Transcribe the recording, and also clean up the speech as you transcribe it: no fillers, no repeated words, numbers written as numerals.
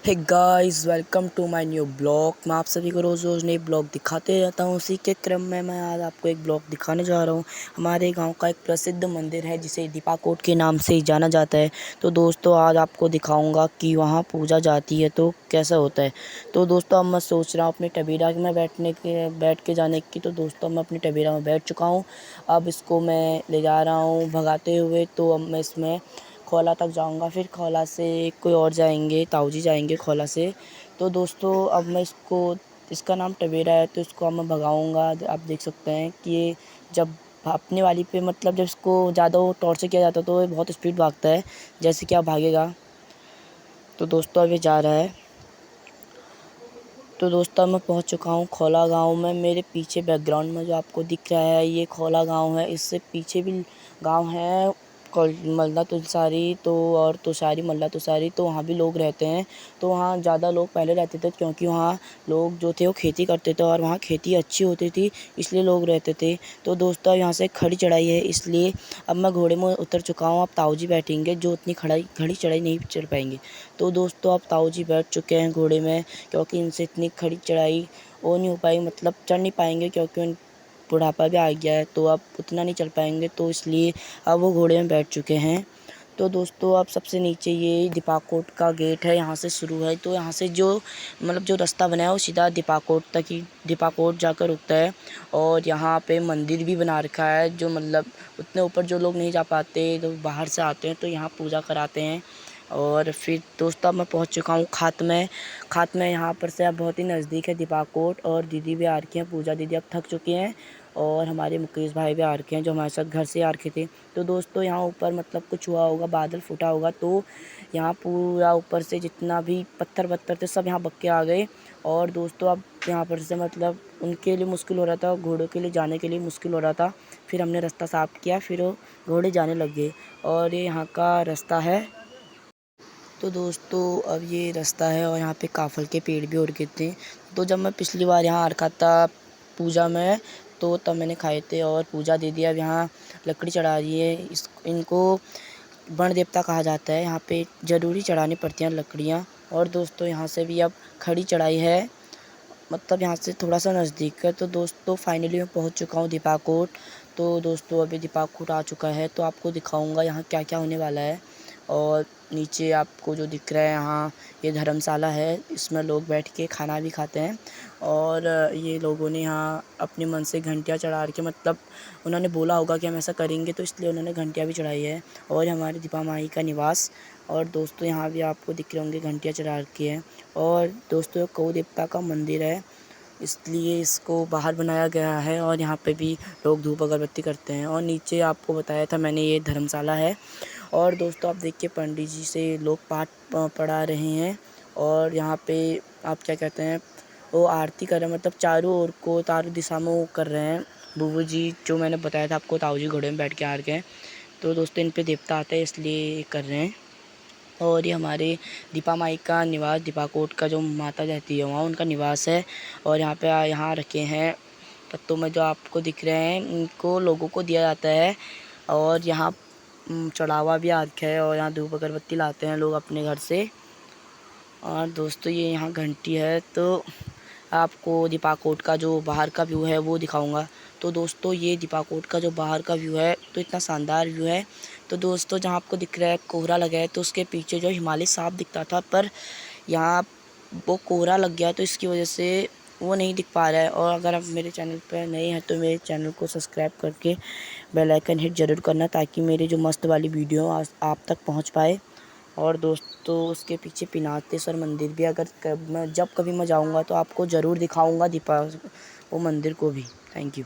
Hey guys, welcome to my new blog. मैं आप सभी को रोज़ रोज़ नए ब्लॉग दिखाते रहता हूँ। उसी के क्रम में मैं आज आपको एक ब्लॉग दिखाने जा रहा हूँ। हमारे गांव का एक प्रसिद्ध मंदिर है जिसे दीपाकोट के नाम से जाना जाता है। तो दोस्तों, आज आपको दिखाऊंगा कि वहाँ पूजा जाती है तो कैसा होता है। तो दोस्तों, अब मैं सोच रहा हूँ अपनी टबेरा में बैठ के जाने की। तो दोस्तों, मैं अपनी टबेरा में बैठ चुका हूँ। अब इसको मैं ले जा रहा हूँ भगाते हुए। तो अब मैं इसमें खौला तक जाऊंगा, फिर खौला से कोई और जाएंगे, ताऊजी जाएंगे खौला से। तो दोस्तों, अब मैं इसका नाम टवेरा है, तो इसको अब मैं भगाऊंगा। आप देख सकते हैं कि ये जब भापने वाली पे मतलब जब इसको ज़्यादा टॉर्चर किया जाता है तो ये बहुत स्पीड भागता है, जैसे कि आप भागेगा। तो दोस्तों, अब ये जा रहा है। तो दोस्तों, मैं पहुंच चुका हूं खौला गांव में। मेरे पीछे बैकग्राउंड में जो आपको दिख रहा है ये खौला गांव है। इससे पीछे भी गांव है मल्ला तुलसारी, तो और तुषारी मल्ला तुषारी, तो वहाँ भी लोग रहते हैं। तो वहाँ ज़्यादा लोग पहले रहते थे क्योंकि वहाँ लोग जो थे वो खेती करते थे और वहाँ खेती अच्छी होती थी, इसलिए लोग रहते थे। तो दोस्तों, यहाँ से खड़ी चढ़ाई है, इसलिए अब मैं घोड़े में उतर चुका हूँ। अब ताऊजी बैठेंगे जो उतनी खड़ी चढ़ाई नहीं चढ़ पाएंगे। तो दोस्तों, अब ताऊजी बैठ चुके हैं घोड़े में, क्योंकि इनसे इतनी खड़ी चढ़ाई वो नहीं हो पाई, मतलब चढ़ नहीं पाएंगे, क्योंकि उन बुढ़ापा भी आ गया है तो अब उतना नहीं चल पाएंगे। तो इसलिए अब वो घोड़े में बैठ चुके हैं। तो दोस्तों, अब सबसे नीचे ये दीपाकोट का गेट है, यहाँ से शुरू है। तो यहाँ से जो मतलब जो रास्ता बना है वो सीधा दीपाकोट तक ही दीपाकोट जाकर रुकता है। और यहाँ पे मंदिर भी बना रखा है, जो मतलब उतने ऊपर जो लोग नहीं जा पाते तो बाहर से आते हैं तो यहाँ पूजा कराते हैं। और फिर दोस्तों, अब मैं पहुँच चुका हूँ खात में यहाँ पर से अब बहुत ही नज़दीक है दीपाकोट। और दीदी भी आ रखी हैं, पूजा दीदी अब थक चुकी हैं। और हमारे मुकेश भाई भी आ रखे हैं जो हमारे साथ घर से आ रखे थे। तो दोस्तों, यहाँ ऊपर मतलब कुछ हुआ होगा, बादल फूटा होगा, तो यहाँ पूरा ऊपर से जितना भी पत्थर वत्थर थे सब यहाँ बक के आ गए। और दोस्तों, अब यहाँ पर से मतलब उनके लिए मुश्किल हो रहा था, घोड़ों के लिए जाने के लिए मुश्किल हो रहा था। फिर हमने रास्ता साफ़ किया, फिर वो घोड़े जाने लग गए। और ये यहाँ का रास्ता है। तो दोस्तों, अब ये रास्ता है और यहाँ पे काफ़ल के पेड़ भी हो रखे थे। तो जब मैं पिछली बार यहाँ आ रखा था पूजा में, तो तब मैंने खाए थे। और पूजा दीदी अब यहाँ लकड़ी चढ़ा रही है। इनको वन देवता कहा जाता है, यहाँ पे ज़रूरी चढ़ानी पड़ती हैं लकड़ियाँ। और दोस्तों, यहाँ से भी अब खड़ी चढ़ाई है, मतलब यहाँ से थोड़ा सा नज़दीक है। तो दोस्तों, फाइनली मैं पहुँच चुका हूँ दीपाकोट। तो दोस्तों, अभी दीपाकोट आ चुका है, तो आपको दिखाऊंगा यहाँ क्या क्या होने वाला है। और नीचे आपको जो दिख रहा है यहाँ ये धर्मशाला है, इसमें लोग बैठ के खाना भी खाते हैं। और ये लोगों ने यहाँ अपने मन से घंटियाँ चढ़ा के, मतलब उन्होंने बोला होगा कि हम ऐसा करेंगे, तो इसलिए उन्होंने घंटियाँ भी चढ़ाई है। और हमारे दीपा माई का निवास। और दोस्तों, यहाँ भी आपको दिख रहे होंगे घंटियाँ चढ़ा रखी है। और दोस्तों, कौ देवता का मंदिर है, इसलिए इसको बाहर बनाया गया है। और यहाँ पे भी लोग धूप अगरबत्ती करते हैं। और नीचे आपको बताया था मैंने, ये धर्मशाला है। और दोस्तों, आप देखिए पंडित जी से लोग पाठ पढ़ा रहे हैं। और यहाँ पे आप क्या कहते हैं, वो आरती कर रहे हैं, मतलब चारों दिशा में वो कर रहे हैं। बुबू जी जो मैंने बताया था आपको, ताऊ जी घोड़े में बैठ के आ रखे हैं। तो दोस्तों, इन पे देवता आते हैं इसलिए ये कर रहे हैं। और ये हमारे दीपा माई का निवास, दीपाकोट का जो माता रहती है वहाँ उनका निवास है। और यहाँ पे यहाँ रखे हैं पत्तों में जो आपको दिख रहे हैं, इनको लोगों को दिया जाता है। और यहाँ चढ़ावा भी आ रखा है, और यहाँ धूप अगरबत्ती लाते हैं लोग अपने घर से। और दोस्तों, ये यहाँ घंटी है, तो आपको दीपाकोट का जो बाहर का व्यू है वो दिखाऊंगा। तो दोस्तों, ये दीपाकोट का जो बाहर का व्यू है, तो इतना शानदार व्यू है। तो दोस्तों, जहाँ आपको दिख रहा है कोहरा लगा है, तो उसके पीछे जो हिमालय साफ दिखता था, पर यहाँ वो कोहरा लग गया, तो इसकी वजह से वो नहीं दिख पा रहा है। और अगर आप मेरे चैनल पर नए हैं तो मेरे चैनल को सब्सक्राइब करके बेल आइकन हिट ज़रूर करना, ताकि मेरी जो मस्त वाली वीडियो आप तक पहुँच पाए। और दोस्तों, उसके पीछे पिनातेश्वर मंदिर भी, अगर जब कभी मैं जाऊंगा तो आपको ज़रूर दिखाऊंगा वो मंदिर को भी। Thank you.